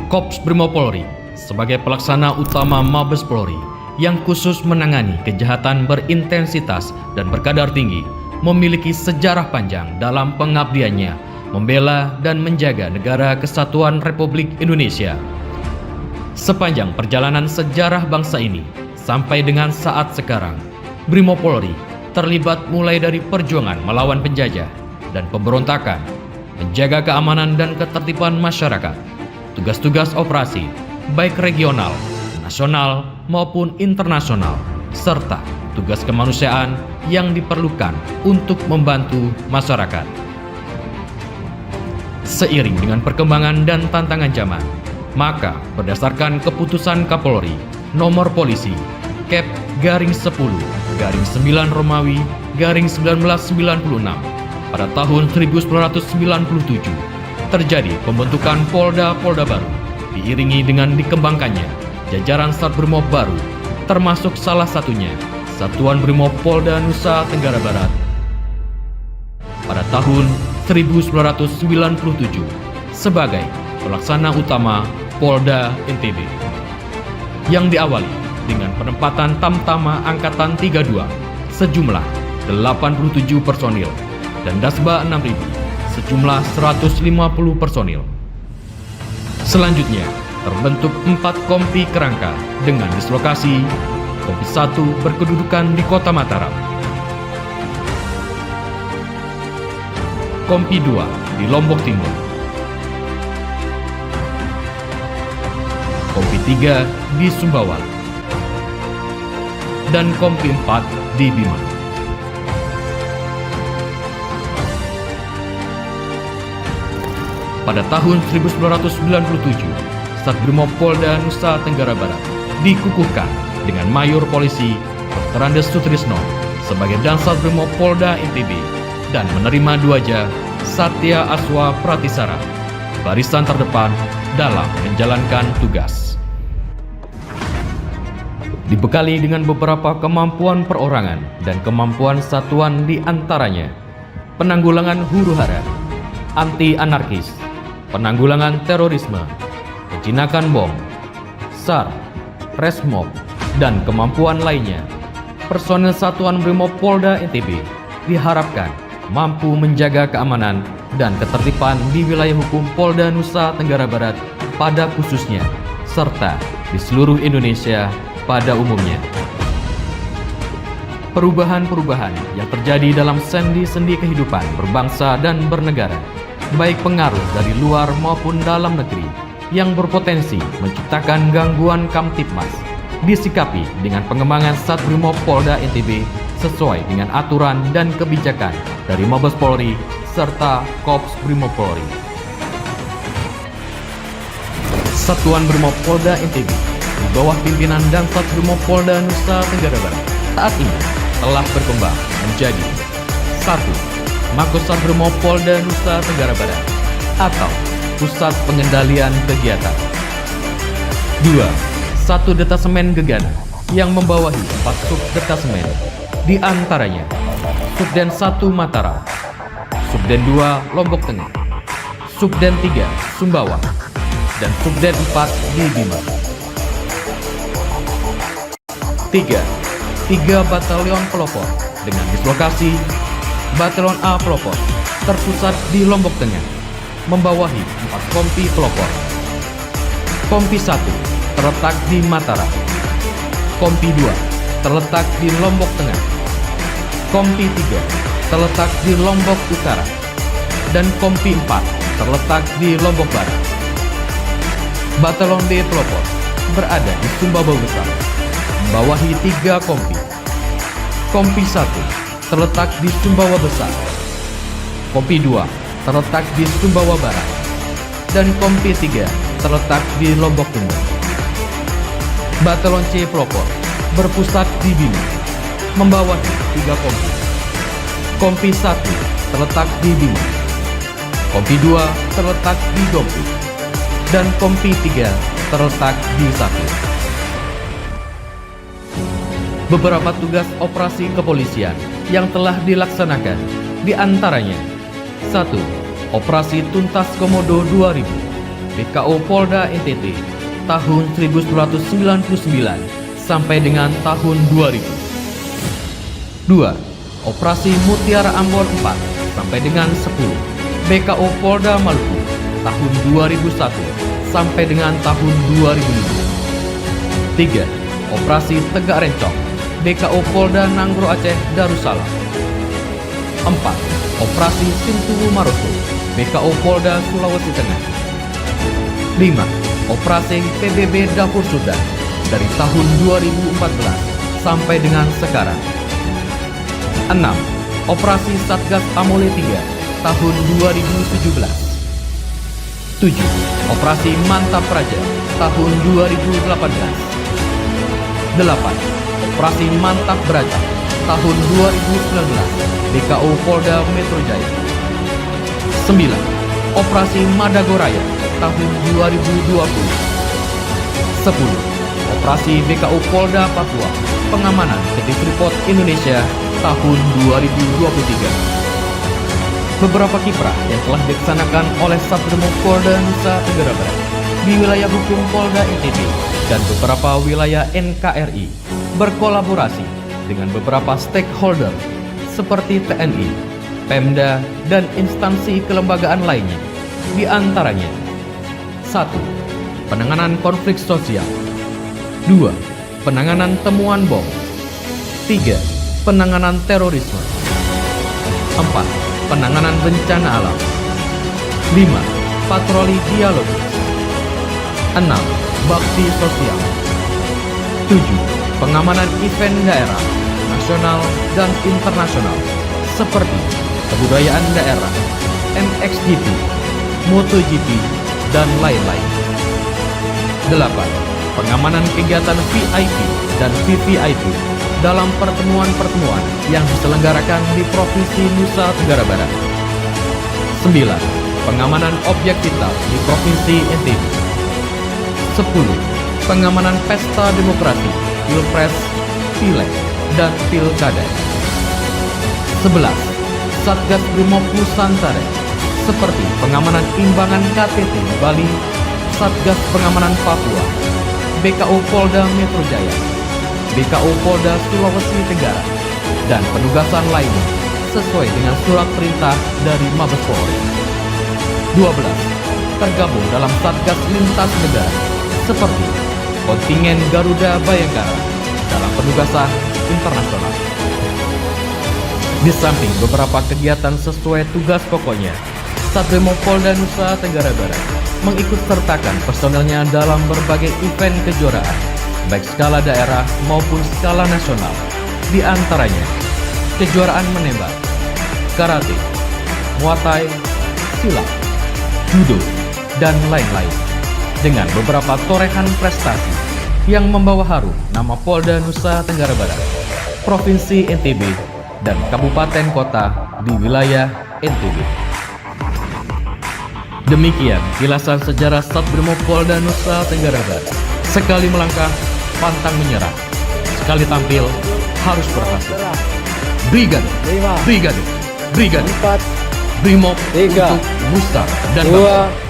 Kops Brimob Polri sebagai pelaksana utama Mabes Polri yang khusus menangani kejahatan berintensitas dan berkadar tinggi, memiliki sejarah panjang dalam pengabdiannya membela dan menjaga negara kesatuan Republik Indonesia. Sepanjang perjalanan sejarah bangsa ini sampai dengan saat sekarang, Brimob Polri terlibat mulai dari perjuangan melawan penjajah dan pemberontakan, menjaga keamanan dan ketertiban masyarakat, tugas-tugas operasi baik regional, nasional maupun internasional, serta tugas kemanusiaan yang diperlukan untuk membantu masyarakat. Seiring dengan perkembangan dan tantangan zaman, maka berdasarkan keputusan Kapolri Nomor Polisi Kep Garing 10 Garing 9 Romawi Garing 1996 pada tahun 1997 terjadi pembentukan Polda-Polda baru, diiringi dengan dikembangkannya jajaran Sat Brimob baru, termasuk salah satunya Satuan Brimob Polda Nusa Tenggara Barat. Pada tahun 1997 sebagai pelaksana utama Polda NTB, yang diawali dengan penempatan Tamtama Angkatan 32 sejumlah 87 personil dan Dasba 6000 sejumlah 150 personil. Selanjutnya terbentuk 4 kompi kerangka dengan dislokasi Kompi 1 berkedudukan di Kota Mataram, Kompi 2 di Lombok Timur, Kompi 3 di Sumbawa, dan Kompi 4 di Bima. Pada tahun 1997, Sat Brimob Polda Nusa Tenggara Barat dikukuhkan dengan Mayor Polisi Dr. Andes Sutrisno sebagai Dansat Brimob Polda NTB dan menerima Dwaja Satya Aswa Pratisara, barisan terdepan dalam menjalankan tugas. Dibekali dengan beberapa kemampuan perorangan dan kemampuan satuan, di antaranya penanggulangan huru-hara, anti-anarkis, penanggulangan terorisme, penjinakan bom, SAR, Resmob, dan kemampuan lainnya, personel Satuan Brimob Polda NTB diharapkan mampu menjaga keamanan dan ketertiban di wilayah hukum Polda Nusa Tenggara Barat pada khususnya, serta di seluruh Indonesia pada umumnya. Perubahan-perubahan yang terjadi dalam sendi-sendi kehidupan berbangsa dan bernegara, baik pengaruh dari luar maupun dalam negeri, yang berpotensi menciptakan gangguan Kamtipmas, disikapi dengan pengembangan Sat Brimob Polda NTB sesuai dengan aturan dan kebijakan dari Mabes Polri serta Kops Brimob Polri. Satuan Brimob Polda NTB di bawah pimpinan Dansat Brimob Polda Nusa Tenggara Barat saat ini telah berkembang menjadi 1. Makosat Brimob Polda Nusa Tenggara Barat atau Pusat Pengendalian Kegiatan. 2. Satu detasemen Gegana yang membawahi 4 subdetasemen, di antaranya Subden 1 Mataram, Subden 2 Lombok Tengah, Subden 3 Sumbawa, dan Subden 4 di Bima. 3 batalion pelopor dengan dislokasi Batalion A pelopor terpusat di Lombok Tengah, membawahi 4 kompi pelopor. Kompi 1 terletak di Mataram, Kompi 2 terletak di Lombok Tengah, Kompi 3 terletak di Lombok Utara, dan Kompi 4 terletak di Lombok Barat. Batalion B pelopor berada di Sumbawa Besar, membawahi 3 kompi. Kompi 1 terletak di Sumbawa Besar, Kompi 2 terletak di Sumbawa Barat, dan Kompi 3 terletak di Lombok Timur. Batalion C pelopor berpusat di Bima, membawahi 3 kompi. Kompi 1 terletak di Bima, Kompi 2 terletak di Dompu, dan Kompi 3 terletak di Satu. Beberapa tugas operasi kepolisian yang telah dilaksanakan, di antaranya 1. Operasi Tuntas Komodo 2000, BKO Polda NTT tahun 1999 sampai dengan tahun 2000. 2. Operasi Mutiara Ambon 4 sampai dengan 10 BKO Polda Maluku tahun 2001 sampai dengan tahun 2005. 3. Operasi Tegak Rencong BKO Polda Nanggro Aceh Darussalam. 4. Operasi Sintuwu Maroso BKO Polda Sulawesi Tengah. 5. Operasi PBB Dapur Sudan dari tahun 2014 sampai dengan sekarang. 6. Operasi Satgas Amole 3 tahun 2017. 7. Operasi Mantap Praja tahun 2018. 8. Operasi Mantap Braja tahun 2019 BKO Polda Metro Jaya. 9. Operasi Madagoraya tahun 2020. 10. Operasi BKO Polda Papua pengamanan PT Freeport Indonesia tahun 2023. Beberapa kiprah yang telah dilaksanakan oleh Satrimo Polda Nusa Tenggara Barat di wilayah hukum Polda NTT dan beberapa wilayah NKRI berkolaborasi dengan beberapa stakeholder seperti TNI, Pemda, dan instansi kelembagaan lainnya. Di antaranya 1. Penanganan konflik sosial. 2. Penanganan temuan bom. 3. Penanganan terorisme. 4. Penanganan bencana alam. 5. Patroli dialogis. 6. Bakti sosial. 7. Pengamanan event daerah, nasional, dan internasional seperti kebudayaan daerah, MXGP, MotoGP, dan lain-lain. 8. Pengamanan kegiatan VIP dan VVIP dalam pertemuan-pertemuan yang diselenggarakan di Provinsi Nusa Tenggara Barat. 9. Pengamanan objek vital di Provinsi NTT. 10. Pengamanan pesta demokrasi, Pilpres, Pileg, dan Pilkada. 11. Satgas Brimob Nusantara seperti pengamanan imbangan KTT Bali, Satgas Pengamanan Papua, BKO Polda Metro Jaya, BKO Polda Sulawesi Tenggara, dan penugasan lainnya sesuai dengan surat perintah dari Mabes Polri. 12. Tergabung dalam Satgas Lintas Negara seperti kontingen Garuda Bayangkara dalam penugasan internasional. Di samping beberapa kegiatan sesuai tugas pokoknya, Satrimo Polda Nusa Tenggara Barat mengikut sertakan personelnya dalam berbagai event kejuaraan, baik skala daerah maupun skala nasional. Di antaranya, kejuaraan menembak, karate, muay thai, silat, judo, dan lain-lain. Dengan beberapa torehan prestasi yang membawa harum nama Polda Nusa Tenggara Barat, Provinsi NTB, dan kabupaten kota di wilayah NTB. Demikian kilasan sejarah Satbrimob Polda Nusa Tenggara Barat. Sekali melangkah, pantang menyerah. Sekali tampil, harus berhasil. Brigade, Brigade, Brigade, 4, Brimob 3, untuk Nusa dan Bangsa.